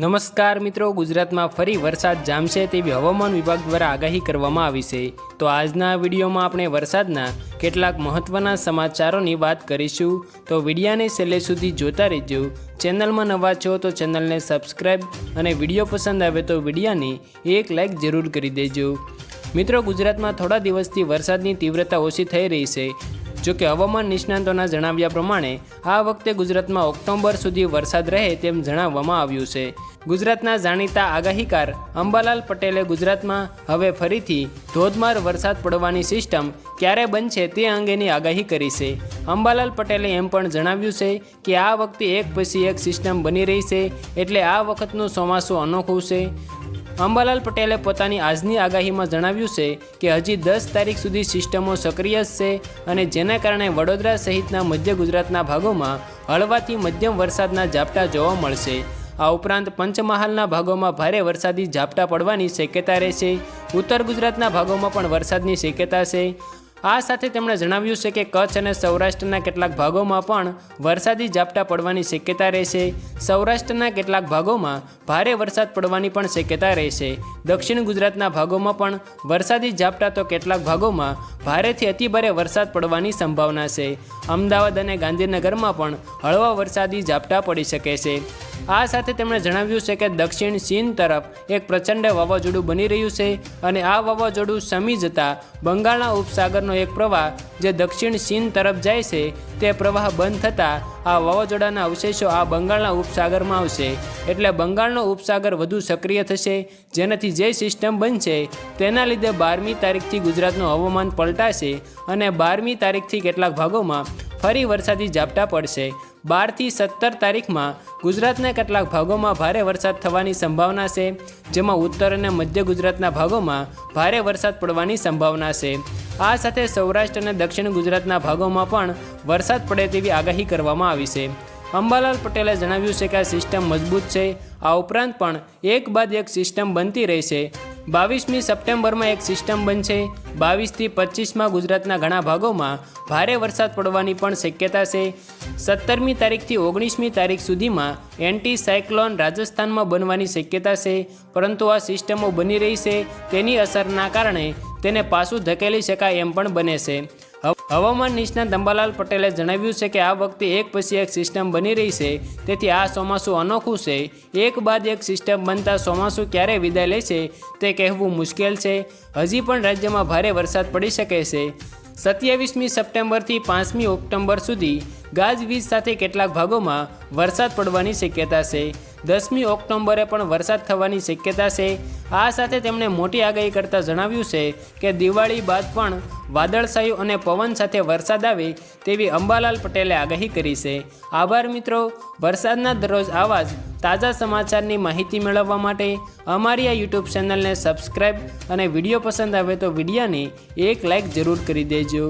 નમસ્કાર મિત્રો, ગુજરાતમાં ફરી વરસાદ જામશે તેવી હવામાન વિભાગ દ્વારા આગાહી કરવામાં આવી છે। તો આજના વિડીયોમાં આપણે વરસાદના કેટલાક મહત્વના સમાચારોની વાત કરીશું। તો વિડીયોને છેલ્લે સુધી જોતા રહેજો। ચેનલમાં નવા છો તો ચેનલને સબસ્ક્રાઈબ અને વિડીયો પસંદ આવે તો વિડીયોને એક લાઈક જરૂર કરી દેજો। મિત્રો, ગુજરાતમાં થોડા દિવસથી વરસાદની તીવ્રતા ઓછી થઈ રહી છે। જો કે હવામાન નિષ્ણાતોના જણાવ્યા પ્રમાણે આ વખતે ગુજરાતમાં ઓક્ટોબર સુધી વરસાદ રહે તેમ જણાવવામાં આવ્યું છે। ગુજરાતના જાણીતા આગાહીકાર અંબાલાલ પટેલે ગુજરાતમાં હવે ફરીથી ધોધમાર વરસાદ પડવાની સિસ્ટમ ક્યારે બનશે તે અંગેની આગાહી કરી છે। અંબાલાલ પટેલે એમ પણ જણાવ્યું છે કે આ વખતે એક પછી એક સિસ્ટમ બની રહી છે, એટલે આ વખતનું ચોમાસું અનોખું છે। અંબાલાલ પટેલે પોતાની આજની આગાહીમાં જણાવ્યું છે કે હજી 10 તારીખ સુધી સિસ્ટમો સક્રિય છે અને જેના કારણે વડોદરા સહિતના મધ્ય ગુજરાતના ભાગોમાં હળવાથી મધ્યમ વરસાદના ઝાપટા જોવા મળશે। આ ઉપરાંત પંચમહાલના ભાગોમાં ભારે વરસાદી ઝાપટા પડવાની શક્યતા રહેશે। ઉત્તર ગુજરાતના ભાગોમાં પણ વરસાદની શક્યતા છે। આ સાથે તેમણે જણાવ્યું છે કે કચ્છ અને સૌરાષ્ટ્રના કેટલાક ભાગોમાં પણ વરસાદી ઝાપટા પડવાની શક્યતા રહેશે। સૌરાષ્ટ્રના કેટલાક ભાગોમાં ભારે વરસાદ પડવાની પણ શક્યતા રહેશે। દક્ષિણ ગુજરાતના ભાગોમાં પણ વરસાદી ઝાપટા તો કેટલાક ભાગોમાં ભારેથી અતિભારે વરસાદ પડવાની સંભાવના છે। અમદાવાદ અને ગાંધીનગરમાં પણ હળવા વરસાદી ઝાપટા પડી શકે છે। આ સાથે તેમણે જણાવ્યું છે કે દક્ષિણ ચીન તરફ એક પ્રચંડ વાવાઝોડું બની રહ્યું છે અને આ વાવાઝોડું શમી જતાં બંગાળના ઉપસાગરનો એક પ્રવાહ જે દક્ષિણ ચીન તરફ જાય છે તે પ્રવાહ બંધ થતાં આ વાવાઝોડાના અવશેષો આ બંગાળના ઉપસાગરમાં આવશે, એટલે બંગાળનો ઉપસાગર વધુ સક્રિય થશે, જેનાથી જે સિસ્ટમ બનશે તેના લીધે 12મી તારીખથી ગુજરાતનું હવામાન પલટાશે અને 12મી તારીખથી કેટલાક ભાગોમાં ફરી વરસાદી ઝાપટા પડશે। 12 થી 17 તારીખમાં ગુજરાતના કેટલાક ભાગોમાં ભારે વરસાદ થવાની સંભાવના છે, જેમાં ઉત્તર અને મધ્ય ગુજરાતના ભાગોમાં ભારે વરસાદ પડવાની સંભાવના છે। આ સાથે સૌરાષ્ટ્ર અને દક્ષિણ ગુજરાતના ભાગોમાં પણ વરસાદ પડે તેવી આગાહી કરવામાં આવી છે। અંબાલાલ પટેલે જણાવ્યું છે કે આ સિસ્ટમ મજબૂત છે। આ ઉપરાંત પણ એક બાદ એક સિસ્ટમ બનતી રહેશે। 22મી સપ્ટેમ્બરમાં એક સિસ્ટમ બનશે। 22 થી 25માં ગુજરાતના ઘણા ભાગોમાં ભારે વરસાદ પડવાની પણ શક્યતા છે। 17મી તારીખથી 19મી તારીખ સુધીમાં એન્ટી સાયક્લોન રાજસ્થાનમાં બનવાની શક્યતા છે, પરંતુ આ સિસ્ટમો બની રહી છે તેની અસરના કારણે તેને પાછું ધકેલી શકાય એમ પણ બને છે। હવામાન નિષ્ણાત અંબાલાલ પટેલે જણાવ્યું છે કે આ વખતે એક પછી એક સિસ્ટમ બની રહી છે, તેથી આ ચોમાસું અનોખું છે। એક બાદ એક સિસ્ટમ બનતા ચોમાસું ક્યારે વિદાય લેશે તે કહેવું મુશ્કેલ છે। હજી પણ રાજ્યમાં ભારે વરસાદ પડી શકે છે। 27મી સપ્ટેમ્બરથી 5મી ઓક્ટોબર સુધી ગાજવીજ સાથે કેટલાક ભાગોમાં વરસાદ પડવાની શક્યતા છે। 10મી ઓક્ટોબરે પણ વરસાદ થવાની શક્યતા છે। આ સાથે તેમણે મોટી આગાહી કરતાં જણાવ્યું છે કે દિવાળી બાદ પણ વાદળછાયું અને પવન સાથે વરસાદ આવે તેવી અંબાલાલ પટેલે આગાહી કરી છે। આભાર મિત્રો, વરસાદના દરરોજ આવા જ તાજા સમાચારની માહિતી મેળવવા માટે અમારી આ યુટ્યુબ ચેનલને સબસ્ક્રાઈબ અને વિડીયો પસંદ આવે તો વિડીયોને એક લાઈક જરૂર કરી દેજો।